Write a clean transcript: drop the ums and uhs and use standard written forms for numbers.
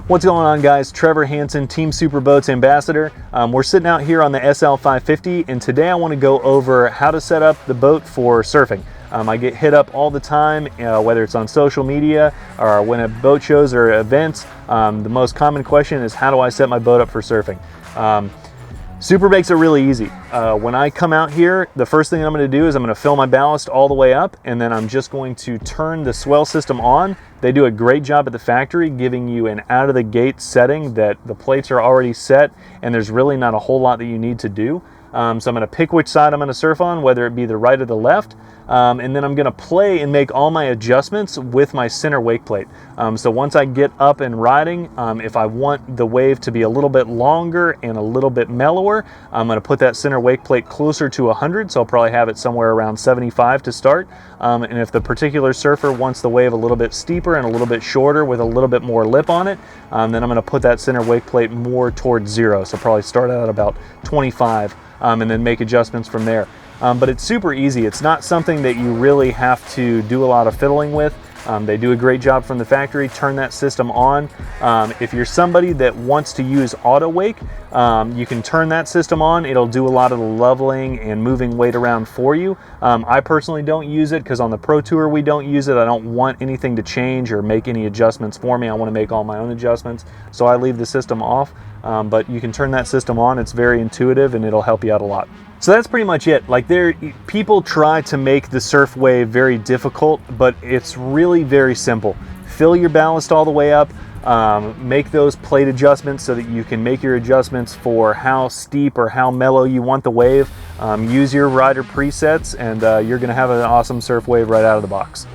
What's going on, guys? Trevor Hansen, Team Supra Boats Ambassador. We're sitting out here on the SL 550, and today I want to go over how to set up the boat for surfing. I get hit up all the time, whether it's on social media or when at boat shows or events. The most common question is, how do I set my boat up for surfing? Supra makes it really easy. When I come out here, the first thing I'm going to do is I'm going to fill my ballast all the way up, and then I'm just going to turn the swell system on. They do a great job at the factory giving you an out of the gate setting that the plates are already set, and there's really not a whole lot that you need to do. So I'm going to pick which side I'm going to surf on, whether it be the right or the left, and then I'm going to play and make all my adjustments with my center wake plate. So once I get up and riding, if I want the wave to be a little bit longer and a little bit mellower, I'm going to put that center wake plate closer to 100, so I'll probably have it somewhere around 75 to start. And if the particular surfer wants the wave a little bit steeper and a little bit shorter with a little bit more lip on it, then I'm going to put that center wake plate more towards 0, so probably start out about 25. And then make adjustments from there. But it's super easy. It's not something that you really have to do a lot of fiddling with. They do a great job from the factory. Turn that system on. If you're somebody that wants to use auto wake, you can turn that system on. It'll do a lot of the leveling and moving weight around for you. I personally don't use it because on the Pro Tour we don't use it. I don't want anything to change or make any adjustments for me. I want to make all my own adjustments, so I leave the system off. But you can turn that system on. It's very intuitive and it'll help you out a lot. So that's pretty much it. Like, people try to make the surf wave very difficult, but it's really very simple. Fill your ballast all the way up, make those plate adjustments so that you can make your adjustments for how steep or how mellow you want the wave. Use your rider presets, and you're gonna have an awesome surf wave right out of the box.